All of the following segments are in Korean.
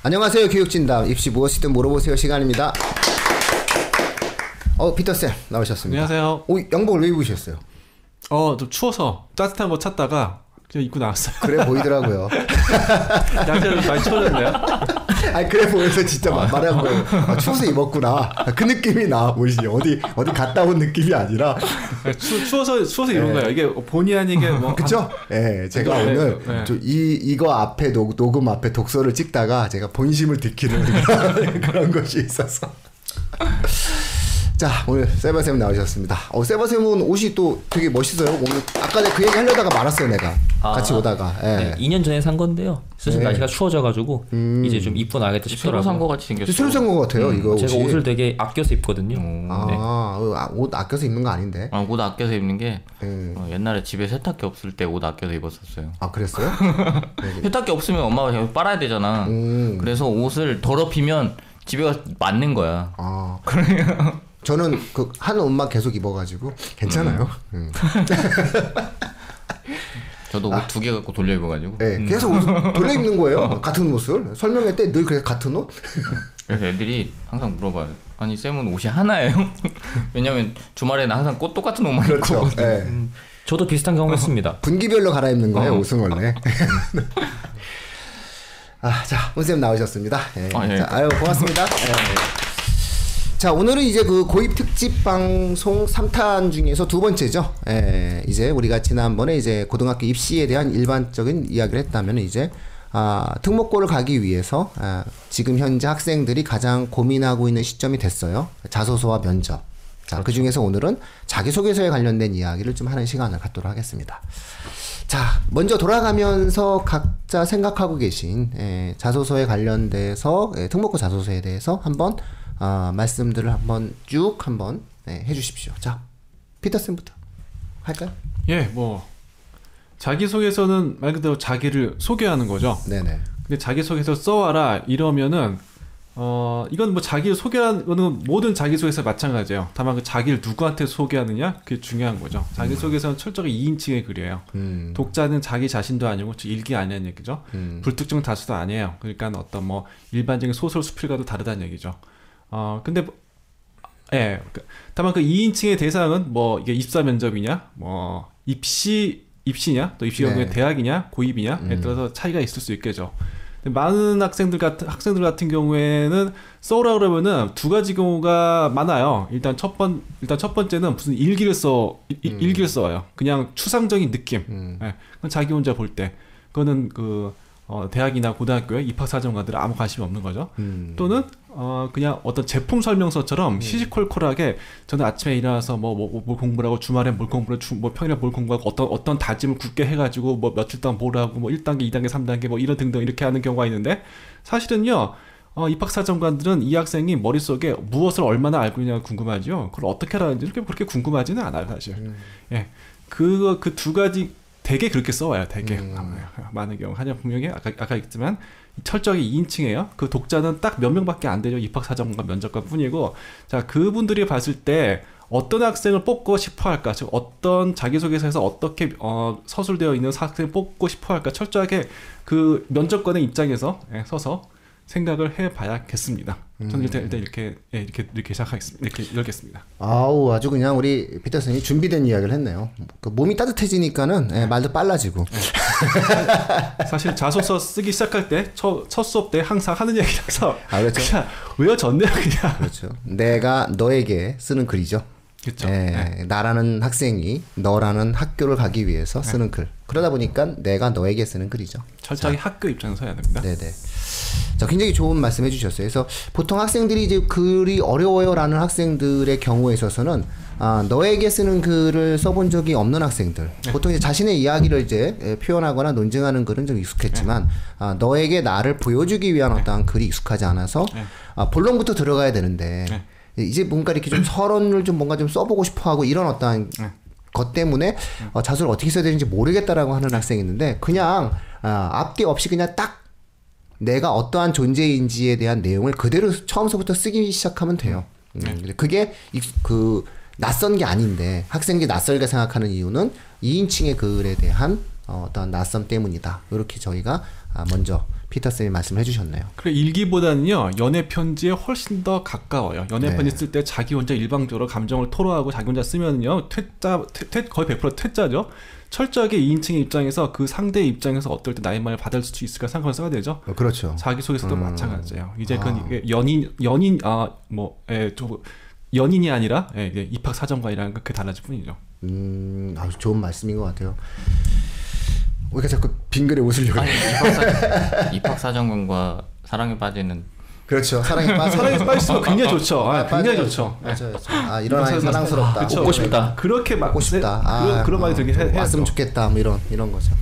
안녕하세요. 교육진담 입시 무엇이든 물어보세요 시간입니다. 피터쌤 나오셨습니다. 안녕하세요. 양복을 왜 입으셨어요? 좀 추워서 따뜻한 거 찾다가 그냥 입고 나왔어요. 그래 보이더라고요. 날씨가 많이 추워졌네요. 아니 그래 보여서 진짜 말한 거예요. 추워서 입었구나. 그 느낌이 나. 어디 갔다 온 느낌이 아니라 추워서 이런 거예요. 이게 본의 아니게 뭐 그쵸? 예, 제가 오늘 이거 앞에 녹음 앞에 독서를 찍다가 제가 본심을 들키는 그런 것이 있어서. 자, 오늘 세바쌤 나오셨습니다. 세바쌤은 옷이 또 되게 멋있어요. 오늘 아까 그 얘기 하려다가 말았어요, 내가. 같이 오다가. 예. 네, 2년 전에 산 건데요. 슬슬 날씨가 추워져가지고 이제 좀 입고 나가겠다 싶더라고요. 새로 산 거 같이 생겼어요. 새로 산 거 같아요, 이거 제가 옷이. 옷을 되게 아껴서 입거든요. 옷 아껴서 입는 거 아닌데. 옷 아껴서 입는 게 옛날에 집에 세탁기 없을 때 옷 아껴서 입었었어요. 아, 그랬어요? 세탁기 없으면 엄마가 계속 빨아야 되잖아. 그래서 옷을 더럽히면 집에 가서 맞는 거야. 그래요? 저는 그 한 옷만 계속 입어가지고 괜찮아요. 저도 옷 2개 갖고 돌려 입어가지고. 네, 계속 옷 돌려 입는 거예요. 같은 옷을 설명회 때 늘 그래 같은 옷. 그래서 애들이 항상 물어봐요. 아니 쌤은 옷이 하나예요? 왜냐면 주말에는 항상 똑같은 옷만 입고. 그렇죠. 네. 저도 비슷한 경험 했습니다. 분기별로 갈아입는 거예요, 옷은 원래. 자, 문쌤 나오셨습니다. 네. 자, 고맙습니다. 자, 오늘은 이제 그 고입 특집 방송 3탄 중에서 두 번째죠. 이제 우리가 지난번에 이제 고등학교 입시에 대한 일반적인 이야기를 했다면 이제 특목고를 가기 위해서 지금 현재 학생들이 가장 고민하고 있는 시점이 됐어요. 자소서와 면접. 자, 그 중에서 오늘은 자기소개서에 관련된 이야기를 좀 하는 시간을 갖도록 하겠습니다. 자, 먼저 돌아가면서 각자 생각하고 계신 자소서에 관련돼서 특목고 자소서에 대해서 한번 말씀들을 쭉 해주십시오. 자, 피터쌤부터 할까요? 예, 자기소개서는 말 그대로 자기를 소개하는 거죠. 네네. 근데 자기소개서 써와라 이러면은 이건 자기를 소개하는 거는 모든 자기소개서 마찬가지예요. 다만 그 자기를 누구한테 소개하느냐 그게 중요한 거죠. 자기소개서는 철저하게 2인칭의 글이에요. 독자는 자기 자신도 아니고 일기 아니라는 얘기죠. 불특정 다수도 아니에요. 그러니까 어떤 일반적인 소설 수필과도 다르다는 얘기죠. 근데 다만 그 2인칭의 대상은 이게 입사 면접이냐, 입시냐, 또 입시 경우에 대학이냐, 고입이냐에 따라서 차이가 있을 수 있겠죠. 많은 학생들 같은 경우에는 써오라 그러면은 두 가지 경우가 많아요. 일단 첫 번째는 무슨 일기를 써요. 그냥 추상적인 느낌. 그건 자기 혼자 볼 때. 그거는 대학이나 고등학교에 입학사정관들은 아무 관심이 없는 거죠. 또는 그냥 어떤 제품 설명서처럼 시시콜콜하게 저는 아침에 일어나서 뭘 공부를 하고 주말에 뭘 공부를 평일에 뭘 공부하고 어떤 다짐을 굳게 해가지고 며칠 동안 뭘 하고 1단계, 2단계, 3단계 이런 등등 이렇게 하는 경우가 있는데 사실은요 입학사정관들은 이 학생이 머릿속에 무엇을 얼마나 알고 있냐가 궁금하죠. 그걸 어떻게 알았는지 그렇게 궁금하지는 않아요 사실. 그 두 가지 되게 그렇게 써와요. 되게 많은 경우. 하지만 분명히 아까 있지만 철저하게 2인칭이에요. 그 독자는 딱 몇 명밖에 안 되죠. 입학사정관 면접관 뿐이고. 자, 그분들이 봤을 때 어떤 학생을 뽑고 싶어 할까? 즉 어떤 자기소개서에서 어떻게 서술되어 있는 학생을 뽑고 싶어 할까? 철저하게 그 면접관의 입장에서 서서 생각을 해봐야겠습니다. 저는 일단 이렇게 시작하겠습니다. 이렇게 열겠습니다. 아주 그냥 우리 피터 선생님이 준비된 이야기를 했네요. 그 몸이 따뜻해지니까는 말도 빨라지고. 사실 자소서 쓰기 시작할 때 첫 수업 때 항상 하는 얘기라서 그렇죠. 그냥 외워졌네요 그냥. 그렇죠. 내가 너에게 쓰는 글이죠. 그렇죠. 나라는 학생이 너라는 학교를 가기 위해서 쓰는 글. 그러다 보니까 내가 너에게 쓰는 글이죠. 철저하게 학교 입장에서 해야 됩니다. 네네. 자, 굉장히 좋은 말씀 해주셨어요. 그래서 보통 학생들이 이제 글이 어려워요라는 학생들의 경우에 있어서는 너에게 쓰는 글을 써본 적이 없는 학생들. 보통 이제 자신의 이야기를 이제 표현하거나 논증하는 글은 좀 익숙했지만 너에게 나를 보여주기 위한 어떤 글이 익숙하지 않아서 본론부터 들어가야 되는데 이제 뭔가 이렇게 좀 서론을 좀 뭔가 좀 써보고 싶어하고 이런 어떤 것 때문에 자소를 어떻게 써야 되는지 모르겠다라고 하는 학생이 있는데 그냥 앞뒤 없이 그냥 딱 내가 어떠한 존재인지에 대한 내용을 그대로 처음서부터 쓰기 시작하면 돼요. 그게 낯선 게 아닌데 학생들이 낯설게 생각하는 이유는 2인칭의 글에 대한 어떤 낯섦 때문이다. 이렇게 저희가 먼저 피터쌤이 말씀을 해주셨네요. 그래 일기보다는요 연애 편지에 훨씬 더 가까워요. 연애 편지 쓸 때 자기 혼자 일방적으로 감정을 토로하고 자기 혼자 쓰면요 거의 100% 퇴짜죠. 철저하게 2인칭의 입장에서 그 상대의 입장에서 어떨 때 나의 말을 받을 수 있을까 생각하면서 써야 되죠. 그렇죠. 자기소개서도 마찬가지예요. 이제 그 연인이 아니라 입학 사정관이라는 게 달라질 뿐이죠. 아주 좋은 말씀인 것 같아요. 우리가 자꾸 빙글에 웃으려고. 아니 입학 사정관과 사랑에 빠지는. 그렇죠. 사랑에 빠지면 굉장히 좋죠. 굉장히 좋죠. 맞아요. 이런 아이 사랑스럽다. 웃고 싶다. 그렇게 먹고 싶다. 그런 말이 들게 해야죠. 왔으면 좋겠다. 뭐 이런 거죠.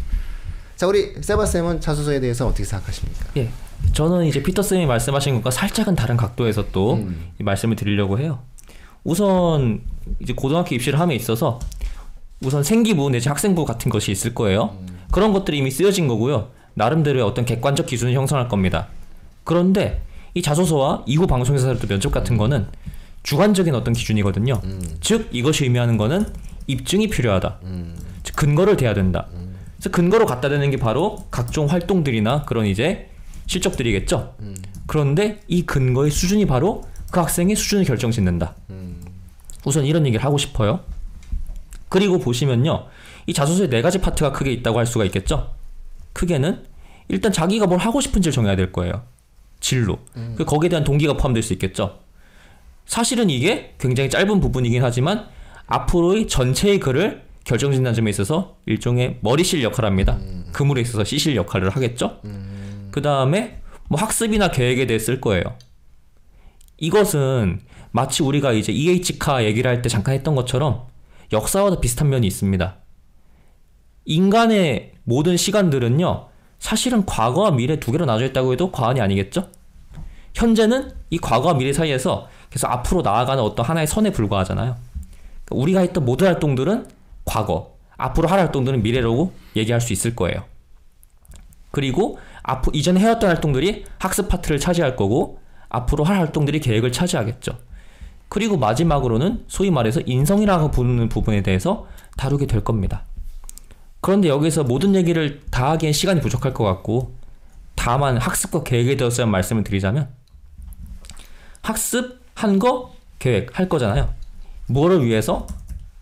자, 우리 세바 쌤은 자소서에 대해서 어떻게 생각하십니까? 예, 저는 이제 피터 쌤이 말씀하신 것과 살짝은 다른 각도에서 또 말씀을 드리려고 해요. 우선 이제 고등학교 입시를 함에 있어서 우선 생기부 내지 학생부 같은 것이 있을 거예요. 그런 것들이 이미 쓰여진 거고요. 나름대로의 어떤 객관적 기준을 형성할 겁니다. 그런데 이 자소서와 이후 방송에서 또 면접 같은 거는 주관적인 어떤 기준이거든요. 즉 이것이 의미하는 거는 입증이 필요하다. 즉 근거를 대야 된다. 그래서 근거로 갖다 대는 게 바로 각종 활동들이나 그런 이제 실적들이겠죠. 그런데 이 근거의 수준이 바로 그 학생의 수준을 결정짓는다. 우선 이런 얘기를 하고 싶어요. 그리고 보시면요, 이 자소서에 4가지 파트가 크게 있다고 할 수가 있겠죠. 크게는 일단 자기가 뭘 하고 싶은지를 정해야 될 거예요. 진로. 거기에 대한 동기가 포함될 수 있겠죠. 사실은 이게 굉장히 짧은 부분이긴 하지만 앞으로의 전체의 글을 결정짓는 점에 있어서 일종의 머리실 역할을 합니다. 그물에 있어서 시실 역할을 하겠죠. 그 다음에 뭐 학습이나 계획에 대해 쓸 거예요. 이것은 마치 우리가 이제 EH카 얘기를 할 때 잠깐 했던 것처럼 역사와도 비슷한 면이 있습니다. 인간의 모든 시간들은요, 사실은 과거와 미래 두 개로 나눠져 있다고 해도 과언이 아니겠죠? 현재는 이 과거와 미래 사이에서 계속 앞으로 나아가는 어떤 하나의 선에 불과하잖아요. 우리가 했던 모든 활동들은 과거, 앞으로 할 활동들은 미래라고 얘기할 수 있을 거예요. 그리고 이전에 해왔던 활동들이 학습 파트를 차지할 거고 앞으로 할 활동들이 계획을 차지하겠죠. 그리고 마지막으로는 소위 말해서 인성이라고 부르는 부분에 대해서 다루게 될 겁니다. 그런데 여기서 모든 얘기를 다 하기엔 시간이 부족할 것 같고 다만 학습과 계획에 대해서 말씀을 드리자면 학습한 거 계획할 거잖아요. 뭐를 위해서?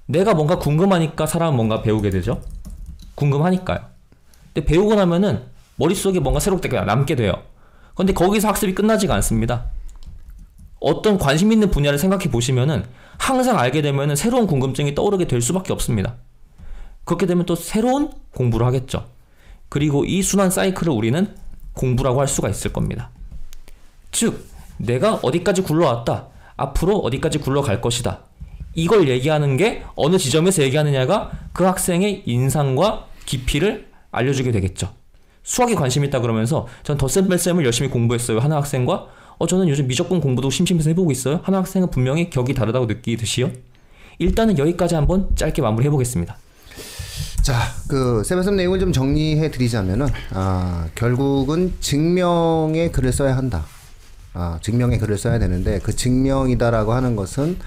내가 뭔가 궁금하니까 사람은 뭔가 배우게 되죠. 궁금하니까요. 근데 배우고 나면은 머릿속에 뭔가 새롭게 남게 돼요. 근데 거기서 학습이 끝나지가 않습니다. 어떤 관심 있는 분야를 생각해 보시면은 항상 알게 되면은 새로운 궁금증이 떠오르게 될 수밖에 없습니다. 그렇게 되면 또 새로운 공부를 하겠죠. 그리고 이 순환 사이클을 우리는 공부라고 할 수가 있을 겁니다. 즉, 내가 어디까지 굴러왔다. 앞으로 어디까지 굴러갈 것이다. 이걸 얘기하는 게 어느 지점에서 얘기하느냐가 그 학생의 인상과 깊이를 알려주게 되겠죠. 수학에 관심 있다 그러면서 전 덧셈 뺄셈을 열심히 공부했어요. 하나 학생과 저는 요즘 미적분 공부도 심심해서 해보고 있어요. 하나 학생은 분명히 격이 다르다고 느끼듯이요. 일단은 여기까지 한번 짧게 마무리 해보겠습니다. 자, 그 세바쌤 내용을 좀 정리해 드리자면은 결국은 증명의 글을 써야 한다. 증명의 글을 써야 되는데 그 증명이다라고 하는 것은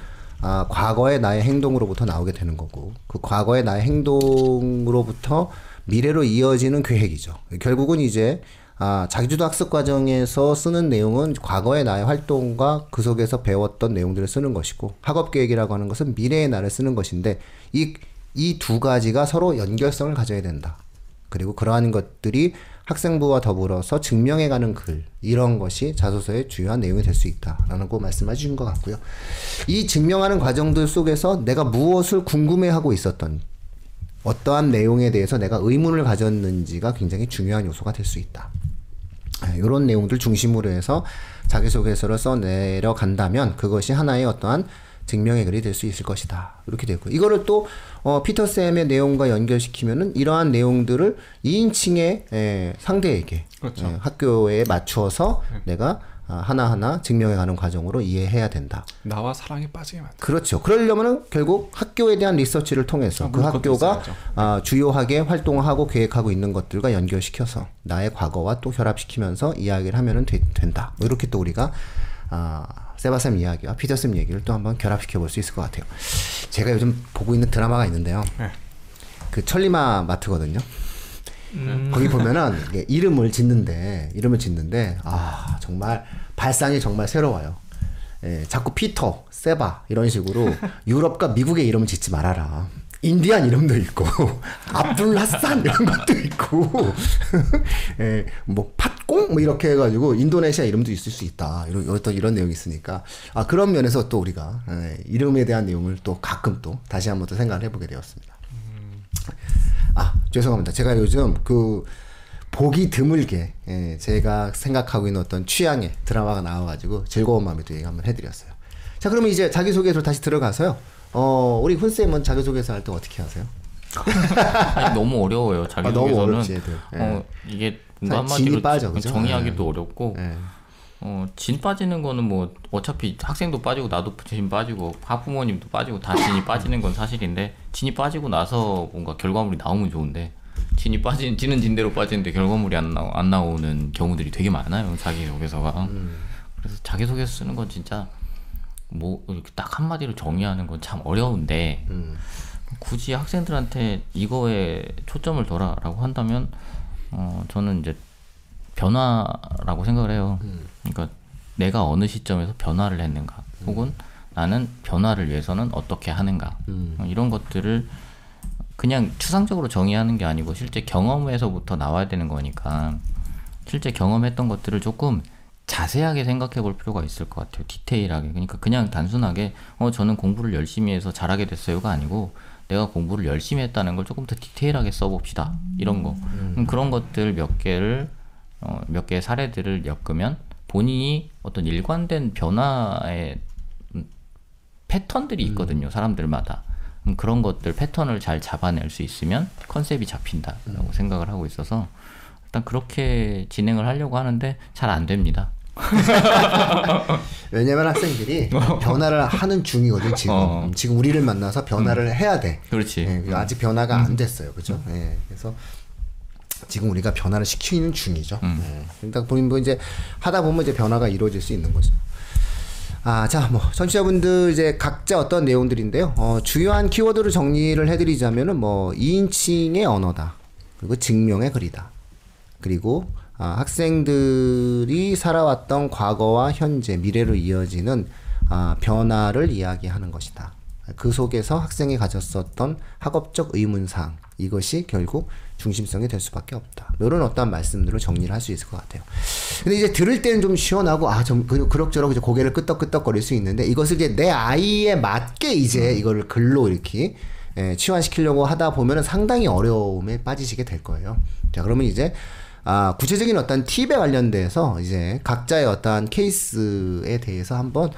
과거의 나의 행동으로부터 나오게 되는 거고 그 과거의 나의 행동으로부터 미래로 이어지는 계획이죠. 결국은 이제 자기주도 학습 과정에서 쓰는 내용은 과거의 나의 활동과 그 속에서 배웠던 내용들을 쓰는 것이고 학업 계획이라고 하는 것은 미래의 나를 쓰는 것인데 이 두 가지가 서로 연결성을 가져야 된다. 그리고 그러한 것들이 학생부와 더불어서 증명해가는 글 이런 것이 자소서의 주요한 내용이 될 수 있다라는 거 말씀해 주신 것 같고요. 이 증명하는 과정들 속에서 내가 무엇을 궁금해하고 있었던 어떠한 내용에 대해서 내가 의문을 가졌는지가 굉장히 중요한 요소가 될 수 있다. 이런 내용들 중심으로 해서 자기소개서를 써내려간다면 그것이 하나의 어떠한 증명의 글이 될 수 있을 것이다. 이렇게 되고 이거를 또 피터쌤의 내용과 연결시키면은 이러한 내용들을 2인칭의 상대에게 그렇죠. 학교에 맞추어서 내가 하나하나 증명해가는 과정으로 이해해야 된다. 나와 사랑에 빠지게 만든다. 그렇죠. 그러려면은 결국 학교에 대한 리서치를 통해서 그 학교가 주요하게 활동하고 계획하고 있는 것들과 연결시켜서 나의 과거와 또 결합시키면서 이야기를 하면은 된다. 뭐 이렇게 또 우리가 세바쌤 이야기와 피터쌤 얘기를 또 한번 결합시켜 볼 수 있을 것 같아요. 제가 요즘 보고 있는 드라마가 있는데요. 그 천리마 마트거든요. 거기 보면은 이름을 짓는데 정말 발상이 정말 새로워요. 예, 자꾸 피터, 세바 이런 식으로 유럽과 미국의 이름을 짓지 말아라. 인디안 이름도 있고 압둘 하산 이런 것도 있고 예, 뭐 팟공 뭐 이렇게 해가지고 인도네시아 이름도 있을 수 있다. 이런 내용이 있으니까 그런 면에서 또 우리가 이름에 대한 내용을 또 가끔 또 다시 한번 또 생각을 해보게 되었습니다. 죄송합니다. 제가 요즘 보기 드물게 제가 생각하고 있는 어떤 취향의 드라마가 나와가지고 즐거운 마음에 또 얘기 한번 해드렸어요. 자, 그러면 이제 자기소개로 다시 들어가서요. 우리 훈쌤은 자기소개서 할 때 어떻게 하세요? 아니, 너무 어려워요. 자기소개서는. 너무 어렵지, 애들. 이게 뭔가 한마디로 빠져, 그죠? 정의하기도 어렵고 진 빠지는 거는 뭐 어차피 학생도 빠지고 나도 진 빠지고 학부모님도 빠지고 다 진이 빠지는 건 사실인데 진이 빠지고 나서 뭔가 결과물이 나오면 좋은데 지는 진대로 빠지는데 결과물이 안 나오는 경우들이 되게 많아요. 자기소개서가. 그래서 자기소개서 쓰는 건 진짜 뭐 이렇게 딱 한마디로 정의하는 건 참 어려운데 굳이 학생들한테 이거에 초점을 둬라라고 한다면 저는 이제 변화라고 생각을 해요. 그러니까 내가 어느 시점에서 변화를 했는가 혹은 나는 변화를 위해서는 어떻게 하는가 이런 것들을 그냥 추상적으로 정의하는 게 아니고 실제 경험에서부터 나와야 되는 거니까 실제 경험했던 것들을 조금 자세하게 생각해 볼 필요가 있을 것 같아요. 디테일하게. 그러니까 그냥 단순하게 저는 공부를 열심히 해서 잘하게 됐어요가 아니고 내가 공부를 열심히 했다는 걸 조금 더 디테일하게 써봅시다. 이런 거. 그런 것들 몇 개의 사례들을 엮으면 본인이 어떤 일관된 변화의 패턴들이 있거든요. 사람들마다. 그런 것들 패턴을 잘 잡아낼 수 있으면 컨셉이 잡힌다라고 생각을 하고 있어서 일단 그렇게 진행을 하려고 하는데 잘 안 됩니다. 왜냐면 학생들이 변화를 하는 중이거든 지금. 지금 우리를 만나서 변화를 해야 돼. 그렇지. 아직 변화가 안 됐어요, 그죠? 그래서 지금 우리가 변화를 시키는 중이죠. 그러니까 본인 이제 하다 보면 이제 변화가 이루어질 수 있는 거죠. 자, 뭐 청취자분들 이제 각자 어떤 내용들인데요. 주요한 키워드를 정리를 해드리자면은 뭐 2인칭의 언어다. 그리고 증명의 글이다. 그리고 학생들이 살아왔던 과거와 현재, 미래로 이어지는 변화를 이야기하는 것이다. 그 속에서 학생이 가졌었던 학업적 의문사항, 이것이 결국 중심성이 될 수밖에 없다. 이런 어떠한 말씀들을 정리를 할 수 있을 것 같아요. 근데 이제 들을 때는 좀 시원하고 좀 그럭저럭 이제 고개를 끄덕끄덕거릴 수 있는데 이것을 이제 내 아이에 맞게 이제 이거를 글로 이렇게 치환시키려고 하다 보면은 상당히 어려움에 빠지시게 될 거예요. 자, 그러면 이제 구체적인 어떤 팁에 관련돼서 이제 각자의 어떠한 케이스에 대해서 한번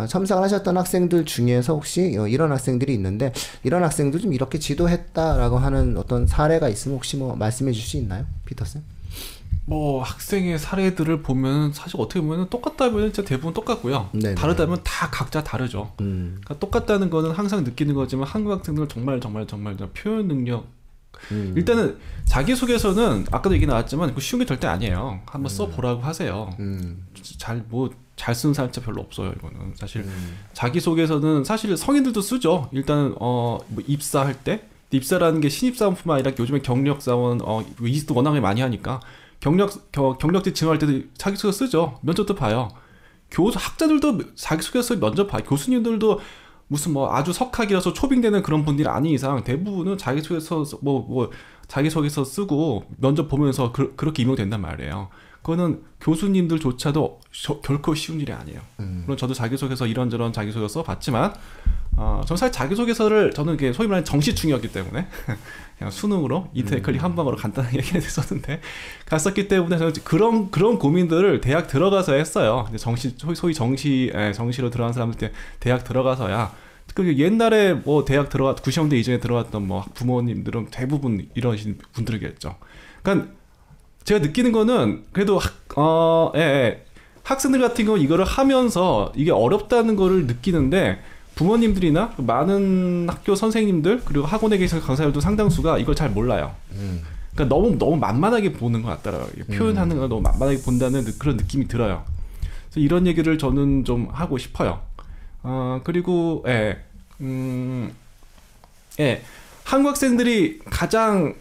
첨삭을 하셨던 학생들 중에서 혹시 이런 학생들이 있는데 이런 학생들 좀 이렇게 지도했다라고 하는 어떤 사례가 있으면 혹시 뭐 말씀해 주실 수 있나요? 피터쌤? 뭐 학생의 사례들을 보면 사실 어떻게 보면 똑같다면 진짜 대부분 똑같고요. 네네. 다르다면 다 각자 다르죠. 그러니까 똑같다는 거는 항상 느끼는 거지만 한국 학생들은 정말 표현 능력 일단은 자기소개서는 아까도 얘기 나왔지만 쉬운 게 절대 아니에요. 한번 써보라고 하세요. 잘 쓰는 사람 진짜 별로 없어요. 이거는 사실 자기소개서는 사실 성인들도 쓰죠. 일단은 뭐 입사할 때 입사라는 게 신입사원뿐만 아니라 요즘에 경력사원 이직도 워낙에 많이 하니까 경력직 증언할 때도 자기소개서 쓰죠. 면접도 봐요. 학자들도 자기소개서 면접 봐요. 교수님들도 무슨 뭐 아주 석학이라서 초빙되는 그런 분들이 아닌 이상 대부분은 자기소개서 자기소개서 쓰고 면접 보면서 그렇게 임용된단 말이에요. 그거는 교수님들조차도 결코 쉬운 일이 아니에요. 물론 저도 자기소개서 이런저런 자기소개서 봤지만 저는 사실 자기소개서를 저는 이게 소위 말하는 정시충이었기 때문에 그냥 수능으로 인터넷 클릭 한 방으로 간단하게 얘기했었는데 갔었기 때문에 저는 그런 고민들을 대학 들어가서 했어요. 소위 정시로 들어간 사람들 대학 들어가서야 그 옛날에 뭐 대학 90년대 이전에 들어갔던 뭐 부모님들은 대부분 이러신 분들이겠죠. 그러니까 제가 느끼는 거는 그래도 학생들 같은 경우 이거를 하면서 이게 어렵다는 거를 느끼는데 부모님들이나 많은 학교 선생님들 그리고 학원에 계신 강사들도 상당수가 이걸 잘 몰라요. 그러니까 너무 만만하게 보는 것 같더라고요. 표현하는 걸 너무 만만하게 본다는 그런 느낌이 들어요. 그래서 이런 얘기를 저는 좀 하고 싶어요. 그리고 한국 학생들이 가장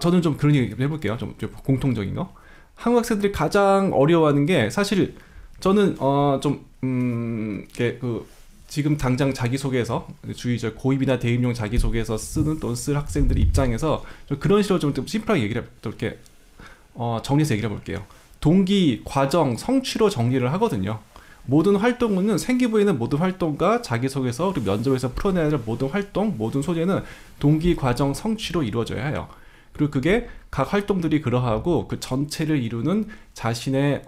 저는 좀 그런 얘기 해볼게요. 좀 공통적인 거. 한국 학생들이 가장 어려워하는 게 사실 저는 지금 당장 자기소개서 주의 고입이나 대입용 자기소개서 쓰는 또는 쓸 학생들 입장에서 좀 그런 식으로 좀 심플하게 얘기를 이렇게 정리해서 얘기를 해볼게요. 동기, 과정, 성취로 정리를 하거든요. 모든 활동은 생기부에 있는 모든 활동과 자기소개서 그리고 면접에서 풀어내야 할 모든 활동, 모든 소재는 동기, 과정, 성취로 이루어져야 해요. 그리고 그게 각 활동들이 그러하고 그 전체를 이루는 자신에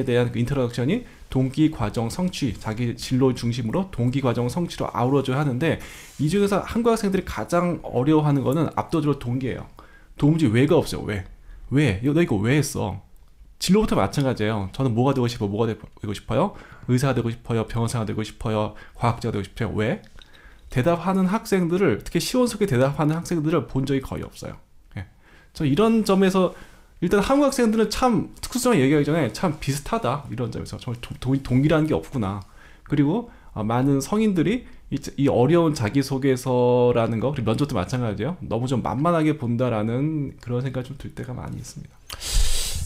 대한 그 인트로덕션이 동기, 과정, 성취, 자기 진로 중심으로 동기, 과정, 성취로 아우러져야 하는데 이 중에서 한국 학생들이 가장 어려워하는 거는 압도적으로 동기예요. 도무지 왜가 없어요. 왜? 너 이거 왜 했어? 진로부터 마찬가지예요. 저는 뭐가 되고 싶어요? 의사가 되고 싶어요? 병원사가 되고 싶어요? 과학자가 되고 싶어요? 왜? 대답하는 학생들을, 특히 시원스럽게 대답하는 학생들을 본 적이 거의 없어요. 저 이런 점에서 일단 한국 학생들은 참 특수성을 얘기하기 전에 참 비슷하다 이런 점에서 정말 동일한 게 없구나. 그리고 많은 성인들이 이 어려운 자기소개서라는 거 그리고 면접도 마찬가지예요. 너무 좀 만만하게 본다라는 그런 생각이 좀 들 때가 많이 있습니다.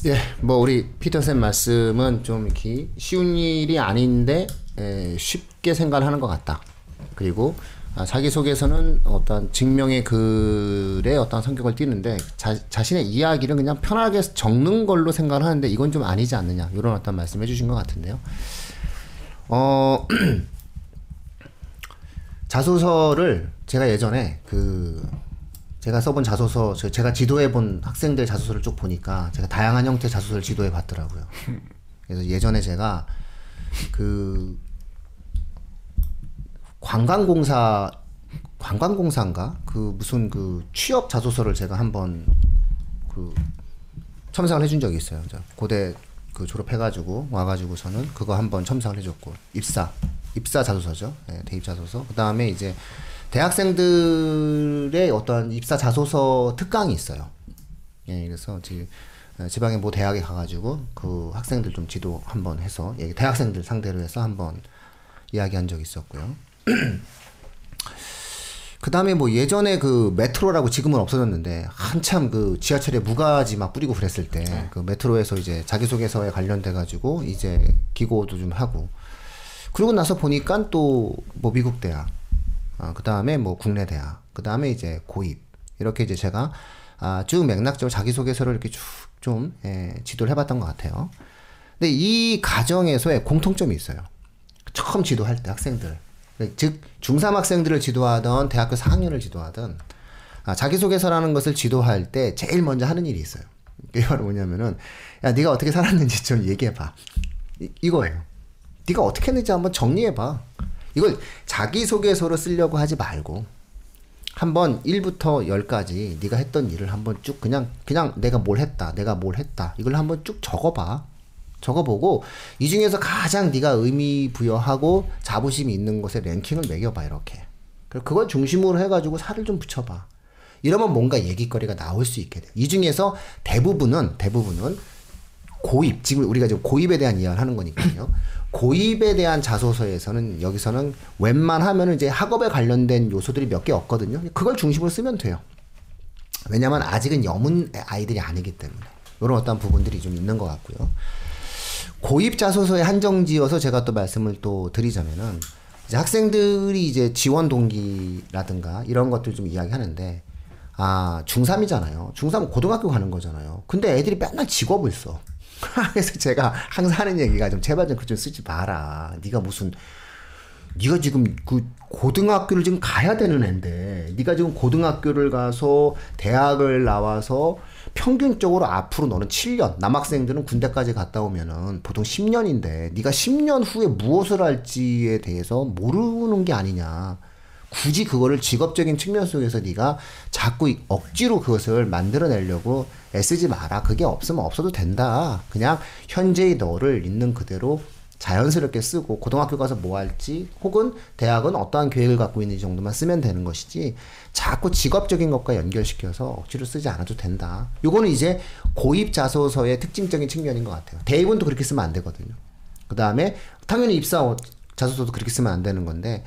예, 뭐 우리 피터쌤 말씀은 좀 이렇게 쉬운 일이 아닌데 쉽게 생각하는 것 같다. 그리고 자기소개서는 어떤 증명의 글의 어떤 성격을 띠는데 자신의 이야기를 그냥 편하게 적는 걸로 생각을 하는데 이건 좀 아니지 않느냐 이런 어떤 말씀해 주신 것 같은데요. 자소서를 제가 예전에 제가 써본 자소서 제가 지도해본 학생들 자소서를 쭉 보니까 제가 다양한 형태의 자소서를 지도해 봤더라고요. 그래서 예전에 제가 관광공사인가? 무슨 취업 자소서를 제가 한번 첨삭을 해준 적이 있어요. 고대 졸업해가지고 와가지고서는 그거 한번 첨삭을 해줬고, 입사 자소서죠. 네, 대입 자소서. 그 다음에 이제 대학생들의 어떤 입사 자소서 특강이 있어요. 예, 그래서 지방의 모 대학에 가가지고 그 학생들 좀 지도 한번 해서, 대학생들 상대로 해서 한번 이야기한 적이 있었고요. 그 다음에 뭐 예전에 메트로라고 지금은 없어졌는데 한참 지하철에 무가지 막 뿌리고 그랬을 때 메트로에서 이제 자기소개서에 관련돼가지고 이제 기고도 좀 하고, 그러고 나서 보니까 또 뭐 미국 대학, 그 다음에 뭐 국내 대학, 그 다음에 이제 고입, 이렇게 이제 제가 쭉 맥락적으로 자기소개서를 이렇게 쭉 좀 지도를 해봤던 것 같아요. 근데 이 과정에서의 공통점이 있어요. 처음 지도할 때 학생들, 즉 중3 학생들을 지도하던 대학교 4학년을 지도하던 자기소개서라는 것을 지도할 때 제일 먼저 하는 일이 있어요. 이게 바로 뭐냐면은, 야, 네가 어떻게 살았는지 좀 얘기해봐. 이거예요. 네가 어떻게 했는지 한번 정리해봐. 이걸 자기소개서로 쓰려고 하지 말고 한번 1부터 10까지 네가 했던 일을 한번 쭉 그냥 내가 뭘 했다 이걸 한번 쭉 적어봐. 적어보고 이 중에서 가장 네가 의미 부여하고 자부심이 있는 것에 랭킹을 매겨봐. 이렇게 그걸 중심으로 해가지고 살을 좀 붙여봐. 이러면 뭔가 얘기거리가 나올 수 있게 돼. 이 중에서 대부분은 고입, 지금 우리가 지금 고입에 대한 이야기를 하는 거니까요. 고입에 대한 자소서에서는 여기서는 웬만하면은 이제 학업에 관련된 요소들이 몇 개 없거든요. 그걸 중심으로 쓰면 돼요. 왜냐면 아직은 여문 아이들이 아니기 때문에 이런 어떤 부분들이 좀 있는 것 같고요. 고입 자소서에 한정지어서 제가 또 말씀을 또 드리자면은, 이제 학생들이 이제 지원 동기라든가 이런 것들 좀 이야기하는데, 중3이잖아요. 중3은 고등학교 가는 거잖아요. 근데 애들이 맨날 직업을 써. 그래서 제가 항상 하는 얘기가 제발 그거 좀 쓰지 마라. 네가 지금 고등학교를 지금 가야 되는 앤데, 네가 지금 고등학교를 가서 대학을 나와서 평균적으로 앞으로 너는 7년, 남학생들은 군대까지 갔다 오면은 보통 10년인데 네가 10년 후에 무엇을 할지에 대해서 모르는 게 아니냐. 굳이 그거를 직업적인 측면 속에서 네가 자꾸 억지로 그것을 만들어내려고 애쓰지 마라. 그게 없으면 없어도 된다. 그냥 현재의 너를 있는 그대로 자연스럽게 쓰고 고등학교 가서 뭐 할지 혹은 대학은 어떠한 계획을 갖고 있는지 정도만 쓰면 되는 것이지 자꾸 직업적인 것과 연결시켜서 억지로 쓰지 않아도 된다. 요거는 이제 고입 자소서의 특징적인 측면인 것 같아요. 대입은 또 그렇게 쓰면 안 되거든요. 그 다음에 당연히 입사 자소서도 그렇게 쓰면 안 되는 건데,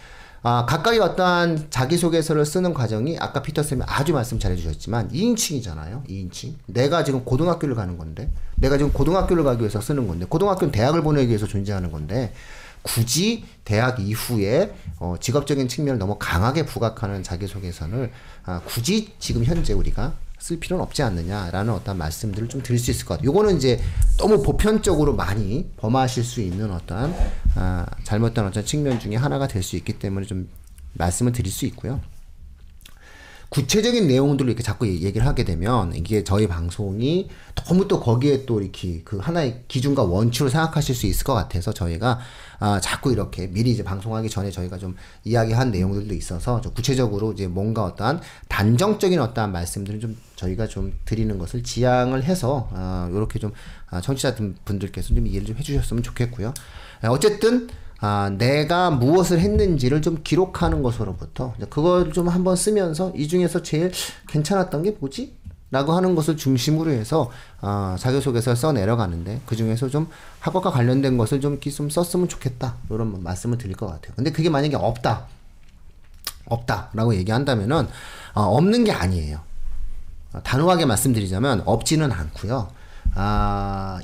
각각의 어떠한 자기소개서를 쓰는 과정이 아까 피터쌤이 아주 말씀 잘해주셨지만 2인칭이잖아요. 2인칭. 내가 지금 고등학교를 가는 건데, 내가 지금 고등학교를 가기 위해서 쓰는 건데, 고등학교는 대학을 보내기 위해서 존재하는 건데, 굳이 대학 이후에 직업적인 측면을 너무 강하게 부각하는 자기소개서를 굳이 지금 현재 우리가 쓸 필요는 없지 않느냐라는 어떤 말씀들을 좀 드릴 수 있을 것 같아요. 요거는 이제 너무 보편적으로 많이 범하실 수 있는 어떠한 잘못된 어떤 측면 중에 하나가 될 수 있기 때문에 좀 말씀을 드릴 수 있고요. 구체적인 내용들을 이렇게 자꾸 얘기를 하게 되면 이게 저희 방송이 너무 또 거기에 또 이렇게 그 하나의 기준과 원칙을 생각하실 수 있을 것 같아서 저희가 자꾸 이렇게 미리 이제 방송하기 전에 저희가 좀 이야기한 내용들도 있어서 좀 구체적으로 이제 뭔가 어떠한 단정적인 어떠한 말씀들을 좀 저희가 좀 드리는 것을 지양을 해서 요렇게 좀 청취자 분들께서 좀 이해를 좀 해주셨으면 좋겠고요. 어쨌든 내가 무엇을 했는지를 좀 기록하는 것으로부터 그걸 좀 한번 쓰면서 이 중에서 제일 괜찮았던 게 뭐지? 라고 하는 것을 중심으로 해서 자기소개서를 써 내려가는데 그 중에서 좀 학업과 관련된 것을 좀 이렇게 좀 썼으면 좋겠다 이런 말씀을 드릴 것 같아요. 근데 그게 만약에 없다 라고 얘기한다면은 없는 게 아니에요. 단호하게 말씀드리자면 없지는 않고요.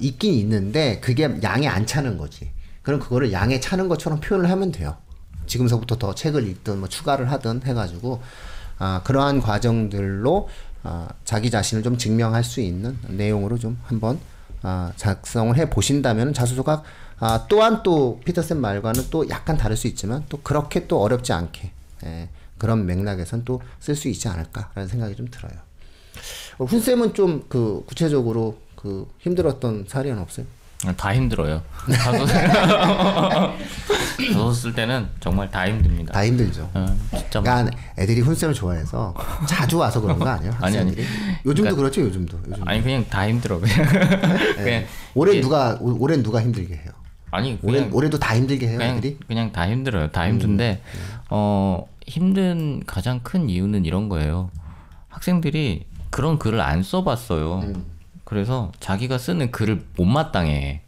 있긴 있는데 그게 양에 안 차는 거지. 그럼 그거를 양에 차는 것처럼 표현을 하면 돼요. 지금서부터 더 책을 읽든 뭐 추가를 하든 해가지고 그러한 과정들로 자기 자신을 좀 증명할 수 있는 내용으로 좀 한번 작성을 해 보신다면 자소서가 또한 또 피터쌤 말과는 또 약간 다를 수 있지만 또 그렇게 또 어렵지 않게 그런 맥락에선 또 쓸 수 있지 않을까라는 생각이 좀 들어요. 훈쌤은 좀 그 구체적으로 그 힘들었던 사례는 없어요? 다 힘들어요. 저도 쓸 때는 정말 다 힘듭니다. 다 힘들죠. 진짜. 그러니까 애들이 훈쌤을 좋아해서 자주 와서 그런 거 아니에요? 아니. 요즘도 그러니까, 그렇죠, 요즘도. 아니 그냥 다 힘들어. 그냥 올해 누가 힘들게 해요? 아니 올해도 다 힘들게 해요, 애들이? 그냥 다 힘들어요. 다 힘든데 힘든 가장 큰 이유는 이런 거예요. 학생들이 그런 글을 안 써봤어요. 그래서 자기가 쓰는 글을 못마땅해.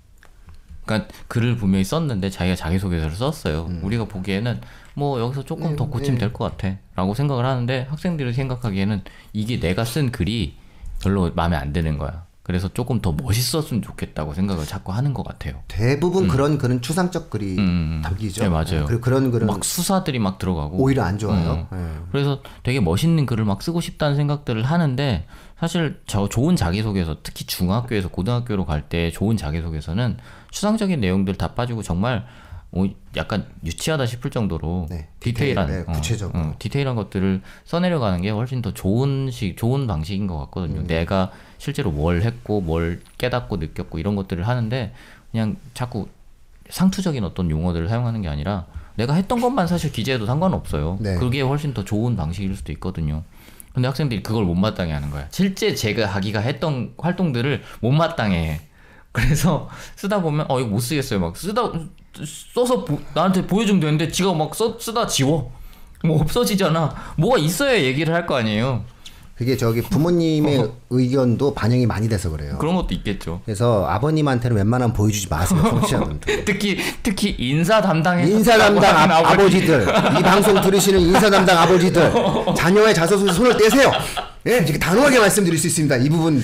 그러니까 글을 분명히 썼는데 자기가 자기소개서를 썼어요. 우리가 보기에는 뭐 여기서 조금 더 고치면 될 것 같아 라고 생각을 하는데 학생들이 생각하기에는 이게 내가 쓴 글이 별로 마음에 안 드는 거야. 그래서 조금 더 멋있었으면 좋겠다고 생각을 자꾸 하는 것 같아요. 대부분 그런 글은 추상적 글이 답이죠. 네, 맞아요. 그런 글은 막 수사들이 막 들어가고 오히려 안 좋아요. 그래서 되게 멋있는 글을 막 쓰고 싶다는 생각들을 하는데 사실 좋은 자기소개서, 특히 중학교에서 고등학교로 갈 때 좋은 자기소개서는 추상적인 내용들 다 빠지고 정말 약간 유치하다 싶을 정도로 디테일한 구체적으로 디테일한 것들을 써내려가는 게 훨씬 더 좋은 방식인 것 같거든요. 내가 실제로 뭘 했고 뭘 깨닫고 느꼈고 이런 것들을 하는데 그냥 자꾸 상투적인 어떤 용어들을 사용하는 게 아니라 내가 했던 것만 사실 기재해도 상관없어요. 그게 훨씬 더 좋은 방식일 수도 있거든요. 근데 학생들이 그걸 못마땅해 하는 거야. 실제 제가 하기가 했던 활동들을 못마땅해 해. 그래서 쓰다 보면 이거 못 쓰겠어요. 막 써서 나한테 보여주면 되는데 지가 막 쓰다 지워. 뭐 없어지잖아. 뭐가 있어야 얘기를 할 거 아니에요. 그게 부모님의 의견도 반영이 많이 돼서 그래요. 그런 것도 있겠죠. 그래서 아버님한테는 웬만하면 보여주지 마세요, 청취자분들. 특히 인사 담당 아버지들, 이 방송 들으시는 인사 담당 아버지들, 자녀의 자소서에 손을 떼세요. 예, 이렇게 단호하게 말씀드릴 수 있습니다. 이 부분.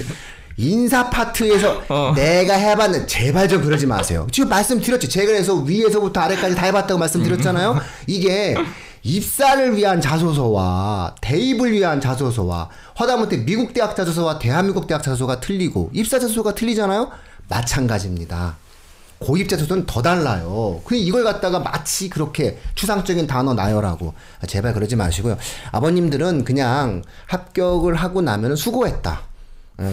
인사 파트에서 내가 해봤는데 제발 좀 그러지 마세요. 지금 말씀드렸죠. 제가 그래서 위에서부터 아래까지 다 해봤다고 말씀드렸잖아요. 이게 입사를 위한 자소서와 대입을 위한 자소서와 하다못해 미국 대학 자소서와 대한민국 대학 자소서가 틀리고 입사 자소서가 틀리잖아요. 마찬가지입니다. 고입 자소서는 더 달라요. 그냥 이걸 갖다가 마치 그렇게 추상적인 단어 나열하고 제발 그러지 마시고요. 아버님들은 그냥 합격을 하고 나면 수고했다.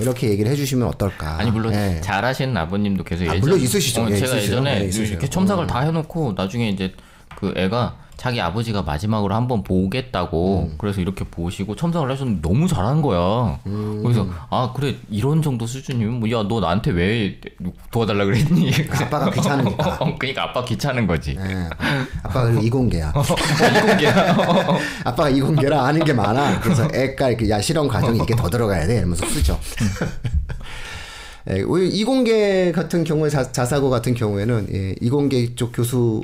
이렇게 얘기를 해주시면 어떨까. 아니 물론 잘하시는 아버님도 계속 물론 있으시죠. 제가 예전에 이렇게 첨삭을 다 해놓고 나중에 이제 그 애가 자기 아버지가 마지막으로 한번 보겠다고 그래서 이렇게 보시고 첨삭을 하셨는데 너무 잘하는 거야. 그래서 그래 이런 정도 수준이면 뭐 야 너 나한테 왜 도와달라 그랬니? 아빠가 귀찮으니까. 그러니까 아빠 귀찮은 거지. 아빠가 이공계야. 이공계야. 아빠가 이공계라 아는 게 많아. 그래서 애가 이렇게 실험 과정이 이게 더 들어가야 돼 이러면서 쓰죠. 이공계 같은 경우에 자사고 같은 경우에는 이공계 쪽 교수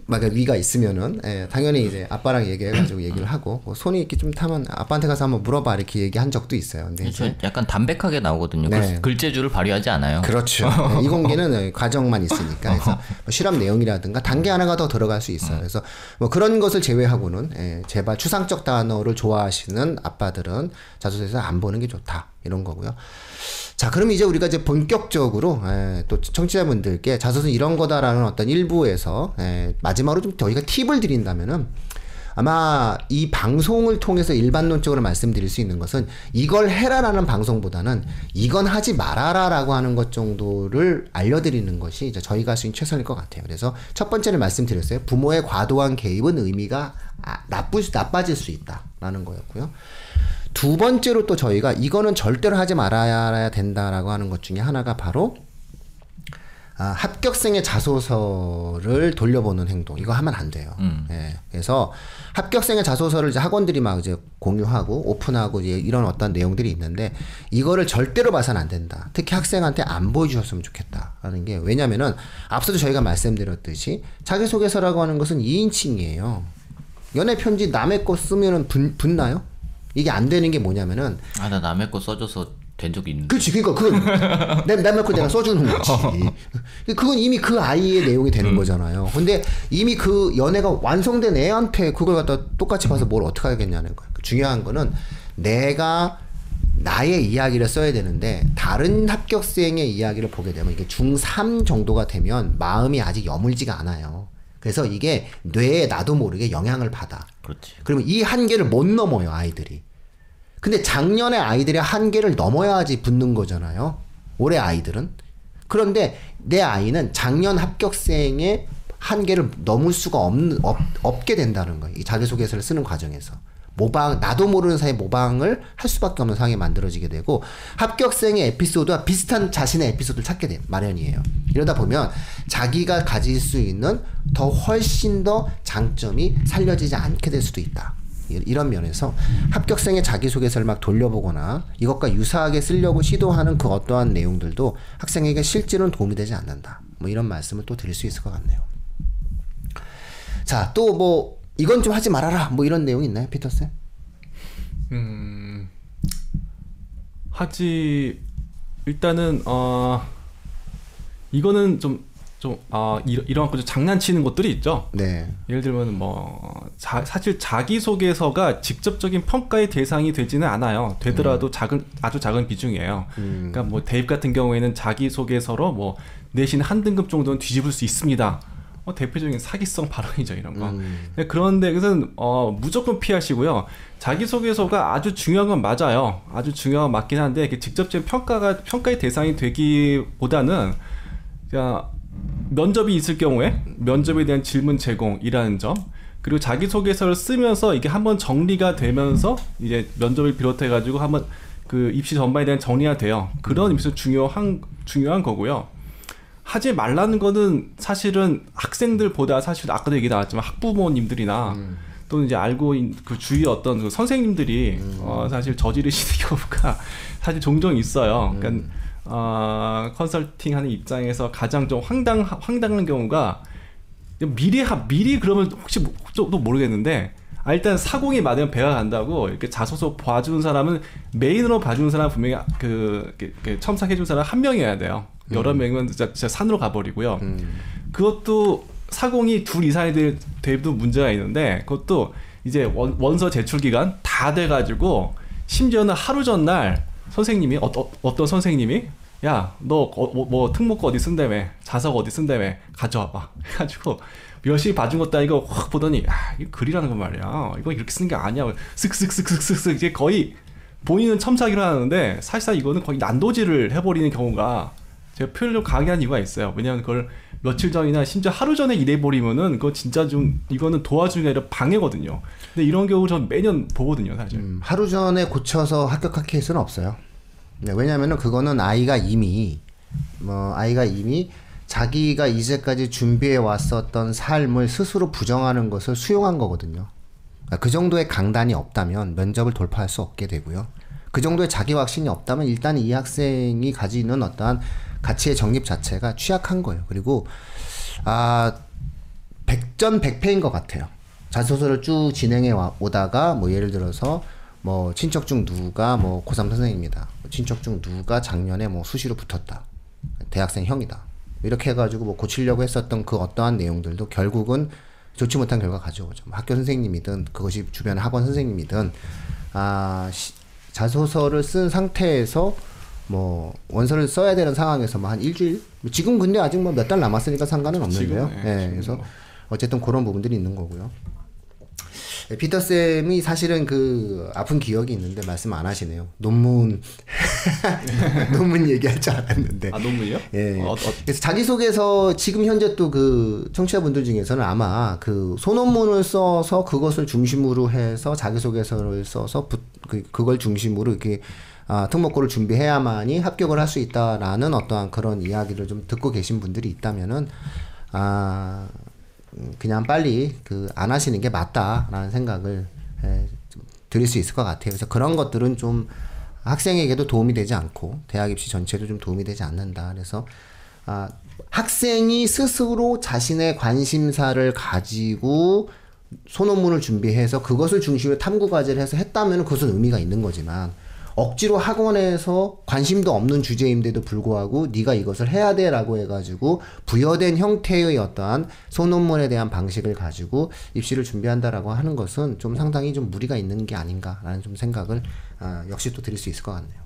막 위가 있으면은 당연히 이제 아빠랑 얘기해가지고 얘기를 하고 뭐 손이 이렇게 좀 타면 아빠한테 가서 한번 물어봐 이렇게 얘기한 적도 있어요. 근데 이제 약간 담백하게 나오거든요. 네. 글재주를 발휘하지 않아요. 그렇죠. 이 공기는 과정만 있으니까 그래서 뭐 실험 내용이라든가 단계 하나가 더 들어갈 수 있어요. 그래서 뭐 그런 것을 제외하고는 제발 추상적 단어를 좋아하시는 아빠들은 자소서에서 안 보는 게 좋다 이런 거고요. 자, 그럼 이제 우리가 이제 본격적으로 또 청취자분들께 자소서는 이런 거다라는 어떤 일부에서 마지막으로 좀 저희가 팁을 드린다면은 아마 이 방송을 통해서 일반론적으로 말씀드릴 수 있는 것은 이걸 해라라는 방송보다는 이건 하지 말아라라고 하는 것 정도를 알려드리는 것이 이제 저희가 할 수 있는 최선일 것 같아요. 그래서 첫 번째는 말씀드렸어요. 부모의 과도한 개입은 의미가 나빠질 수 있다라는 거였고요. 두 번째로 또 저희가 이거는 절대로 하지 말아야 된다라고 하는 것 중에 하나가 바로 합격생의 자소서를 돌려보는 행동. 이거 하면 안 돼요. 그래서 합격생의 자소서를 이제 학원들이 막 이제 공유하고 오픈하고 이제 이런 어떤 내용들이 있는데 이거를 절대로 봐서는 안 된다. 특히 학생한테 안 보여주셨으면 좋겠다라는 게 왜냐면은 앞서도 저희가 말씀드렸듯이 자기소개서라고 하는 것은 2인칭이에요. 연애 편지 남의 거 쓰면은 붙나요? 이게 안 되는 게 뭐냐면은 나 남의 거 써줘서 된 적이 있는데. 그렇지. 그러니까 그건 남의 거 내가 써주는 거지. 그건 이미 그 아이의 내용이 되는 거잖아요. 근데 이미 그 연애가 완성된 애한테 그걸 갖다 똑같이 봐서 뭘 어떻게 하겠냐는 거예요. 중요한 거는 내가 나의 이야기를 써야 되는데 다른 합격생의 이야기를 보게 되면 이게 중3 정도가 되면 마음이 아직 여물지가 않아요. 그래서 이게 뇌에 나도 모르게 영향을 받아. 그렇지. 그러면 이 한계를 못 넘어요, 아이들이. 근데 작년에 아이들의 한계를 넘어야지 붙는 거잖아요. 올해 아이들은. 그런데 내 아이는 작년 합격생의 한계를 넘을 수가 없게 된다는 거예요. 이 자기소개서를 쓰는 과정에서. 나도 모르는 사이에 모방을 할 수밖에 없는 상황이 만들어지게 되고 합격생의 에피소드와 비슷한 자신의 에피소드를 찾게 돼 마련이에요. 이러다 보면 자기가 가질 수 있는 더 훨씬 더 장점이 살려지지 않게 될 수도 있다. 이런 면에서 합격생의 자기소개서를 막 돌려보거나 이것과 유사하게 쓰려고 시도하는 그 어떠한 내용들도 학생에게 실제로는 도움이 되지 않는다. 뭐 이런 말씀을 또 드릴 수 있을 것 같네요. 자, 또 뭐 이건 좀 하지 말아라 뭐 이런 내용이 있나요, 피터쌤? 일단은 이거는 이런 거 좀 장난치는 것들이 있죠. 네. 예를 들면 사실 자기소개서가 직접적인 평가의 대상이 되지는 않아요. 되더라도 아주 작은 비중이에요. 그러니까 뭐 대입 같은 경우에는 자기소개서로 뭐 내신 한 등급 정도는 뒤집을 수 있습니다. 대표적인 사기성 발언이죠, 이런 거. 그런데 그것은 무조건 피하시고요. 자기소개서가 아주 중요한 건 맞아요. 아주 중요한 건 맞긴 한데 직접적인 평가의 대상이 되기보다는 그냥 면접이 있을 경우에 면접에 대한 질문 제공이라는 점, 그리고 자기소개서를 쓰면서 이게 한번 정리가 되면서 이제 면접을 비롯해가지고 한번 그 입시 전반에 대한 정리가 돼요. 그런 의미에서 중요한 거고요. 하지 말라는 거는 사실은 학생들보다 사실 아까도 얘기 나왔지만 학부모님들이나 또는 이제 알고 있는 그 주위의 어떤 그 선생님들이 사실 저지르시는 경우가 사실 종종 있어요. 그러니까 컨설팅하는 입장에서 가장 좀 황당한 경우가 미리 그러면 혹시 또 모르겠는데 일단 사공이 맞으면 배가 간다고 이렇게 자소서 봐주는 사람은 메인으로 봐주는 사람 분명히 첨삭해준 사람 한 명이어야 돼요. 여러 명이면 진짜 산으로 가버리고요. 그것도 사공이 둘 이상이 돼도 문제가 있는데 그것도 이제 원서 제출 기간 다 돼가지고 심지어는 하루 전날 선생님이 어떤 선생님이 야 너 뭐 특목고 어디 쓴다며 자석 어디 쓴다며 가져와봐 해가지고 열심히 봐준 것도 아니고 확 보더니 이거 글이라는 건 말이야 이거 이렇게 쓰는 게 아니야 쓱쓱쓱쓱쓱 이제 거의 본인은 첨삭이를 하는데 사실상 이거는 거의 난도질을 해버리는 경우가 제가 표현을 좀 강하게 한 이유가 있어요. 왜냐하면 그걸 며칠 전이나 심지어 하루 전에 일해버리면은 그거 진짜 좀 이거는 도와주는 게 아니라 방해거든요. 근데 이런 경우 전 매년 보거든요, 사실. 하루 전에 고쳐서 합격한 케이스는 없어요. 네, 왜냐하면은 그거는 아이가 이미 자기가 이제까지 준비해 왔었던 삶을 스스로 부정하는 것을 수용한 거거든요. 그 정도의 강단이 없다면 면접을 돌파할 수 없게 되고요. 그 정도의 자기 확신이 없다면 일단 이 학생이 가지는 어떠한 가치의 정립 자체가 취약한 거예요. 그리고 백전백패인 것 같아요. 자소서를 쭉 진행해 오다가 뭐 예를 들어서 뭐 친척 중 누가 뭐 고3 선생입니다. 친척 중 누가 작년에 뭐 수시로 붙었다. 대학생 형이다. 이렇게 해가지고 뭐 고치려고 했었던 그 어떠한 내용들도 결국은 좋지 못한 결과 가져오죠. 학교 선생님이든 그것이 주변 학원 선생님이든 자소서를 쓴 상태에서 뭐 원서를 써야 되는 상황에서 뭐 한 일주일 지금 근데 아직 뭐 몇 달 남았으니까 상관은 없는데요. 예, 그래서 어쨌든 그런 부분들이 있는 거고요. 피터 쌤이 사실은 그 아픈 기억이 있는데 말씀 안 하시네요. 논문 얘기할 줄 알았는데. 아, 논문이요? 예. 그래서 자기소개서 지금 현재 또 그 청취자분들 중에서는 아마 그 소논문을 써서 그것을 중심으로 해서 자기소개서를 써서 그걸 중심으로 이렇게 특목고를 준비해야만이 합격을 할 수 있다라는 어떠한 그런 이야기를 좀 듣고 계신 분들이 있다면은 그냥 빨리 안 하시는 게 맞다라는 생각을 좀 드릴 수 있을 것 같아요. 그래서 그런 것들은 좀 학생에게도 도움이 되지 않고 대학 입시 전체도 좀 도움이 되지 않는다. 그래서 학생이 스스로 자신의 관심사를 가지고 소논문을 준비해서 그것을 중심으로 탐구 과제를 해서 했다면 그것은 의미가 있는 거지만 억지로 학원에서 관심도 없는 주제인데도 불구하고 네가 이것을 해야 돼라고 해가지고 부여된 형태의 어떠한 소논문에 대한 방식을 가지고 입시를 준비한다라고 하는 것은 좀 상당히 좀 무리가 있는 게 아닌가라는 좀 생각을 역시 또 드릴 수 있을 것 같네요.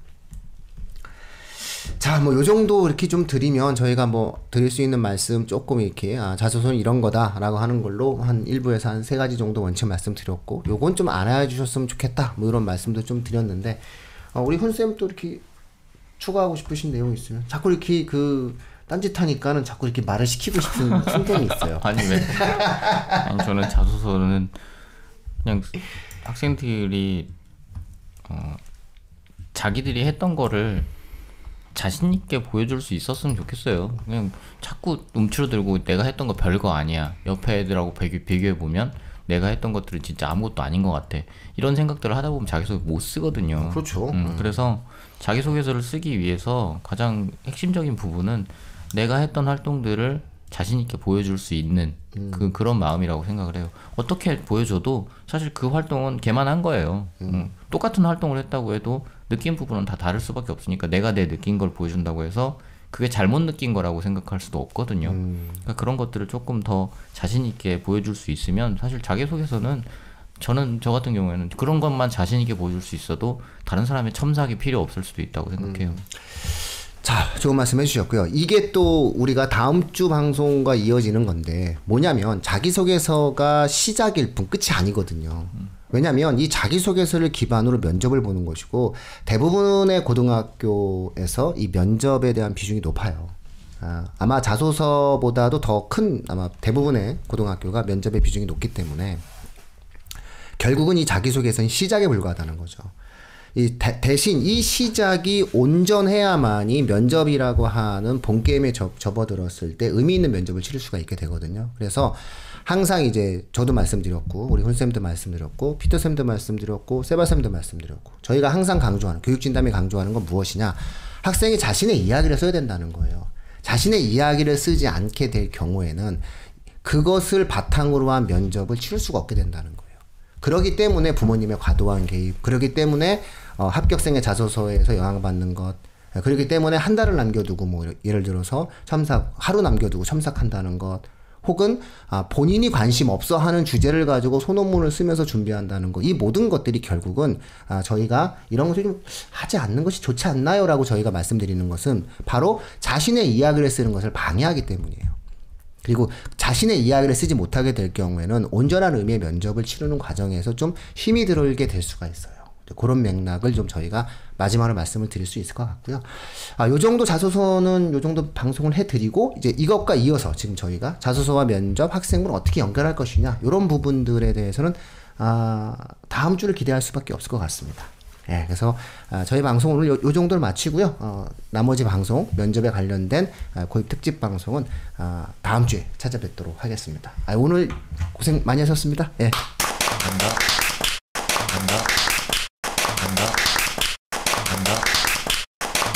자, 뭐 요 정도 이렇게 좀 드리면 저희가 뭐 드릴 수 있는 말씀 조금 이렇게 자소서는 이런 거다라고 하는 걸로 한 1부에서 한 3가지 정도 원칙 말씀드렸고 요건 좀 알아주셨으면 좋겠다 뭐 이런 말씀도 좀 드렸는데 우리 훈쌤 또 이렇게 추가하고 싶으신 내용 있으면 자꾸 이렇게 딴짓 하니까는 자꾸 이렇게 말을 시키고 싶은 충동이 있어요. 아니 저는 자소서는 그냥 학생들이 자기들이 했던 거를 자신 있게 보여줄 수 있었으면 좋겠어요. 그냥 자꾸 움츠러들고 내가 했던 거 별거 아니야. 옆에 애들하고 비교해보면 내가 했던 것들은 진짜 아무것도 아닌 것 같아. 이런 생각들을 하다 보면 자기소개 못 쓰거든요. 그렇죠. 그래서 자기소개서를 쓰기 위해서 가장 핵심적인 부분은 내가 했던 활동들을 자신 있게 보여줄 수 있는 그런 마음이라고 생각을 해요. 어떻게 보여줘도 사실 그 활동은 걔만 한 거예요. 똑같은 활동을 했다고 해도 느낀 부분은 다 다를 수밖에 없으니까 내가 내 느낀 걸 보여준다고 해서 그게 잘못 느낀 거라고 생각할 수도 없거든요. 그러니까 그런 것들을 조금 더 자신 있게 보여줄 수 있으면 사실 자기소개서는 저 같은 경우에는 그런 것만 자신 있게 보여줄 수 있어도 다른 사람의 첨삭이 필요 없을 수도 있다고 생각해요. 자, 좋은 말씀 해주셨고요. 이게 또 우리가 다음 주 방송과 이어지는 건데 뭐냐면 자기소개서가 시작일 뿐 끝이 아니거든요. 왜냐하면 이 자기소개서를 기반으로 면접을 보는 것이고 대부분의 고등학교에서 이 면접에 대한 비중이 높아요. 아마 자소서보다도 더 큰 아마 대부분의 고등학교가 면접의 비중이 높기 때문에 결국은 이 자기소개서는 시작에 불과하다는 거죠. 대신 이 시작이 온전해야만이 면접이라고 하는 본게임에 접어들었을 때 의미 있는 면접을 치를 수가 있게 되거든요. 그래서 항상 이제 저도 말씀드렸고 우리 훈쌤도 말씀드렸고 피터쌤도 말씀드렸고 세바쌤도 말씀드렸고 저희가 항상 강조하는 교육진담이 강조하는 건 무엇이냐, 학생이 자신의 이야기를 써야 된다는 거예요. 자신의 이야기를 쓰지 않게 될 경우에는 그것을 바탕으로 한 면접을 치를 수가 없게 된다는 거예요. 그렇기 때문에 부모님의 과도한 개입, 그렇기 때문에 합격생의 자소서에서 영향받는 것, 그렇기 때문에 한 달을 남겨두고 뭐 예를 들어서 하루 남겨두고 첨삭한다는 것, 혹은 본인이 관심 없어 하는 주제를 가지고 소논문을 쓰면서 준비한다는 것, 이 모든 것들이 결국은 저희가 이런 것을 좀 하지 않는 것이 좋지 않나요? 라고 저희가 말씀드리는 것은 바로 자신의 이야기를 쓰는 것을 방해하기 때문이에요. 그리고 자신의 이야기를 쓰지 못하게 될 경우에는 온전한 의미의 면접을 치르는 과정에서 좀 힘이 들게 될 수가 있어요. 그런 맥락을 좀 저희가 마지막으로 말씀을 드릴 수 있을 것 같고요. 요 정도 자소서는 요 정도 방송을 해드리고 이제 이것과 이어서 지금 저희가 자소서와 면접, 학생부를 어떻게 연결할 것이냐 이런 부분들에 대해서는 다음 주를 기대할 수밖에 없을 것 같습니다. 예, 그래서 저희 방송 오늘 요 정도를 마치고요. 나머지 방송 면접에 관련된 고입 특집 방송은 다음 주에 찾아뵙도록 하겠습니다. 오늘 고생 많이 하셨습니다. 예. 감사합니다.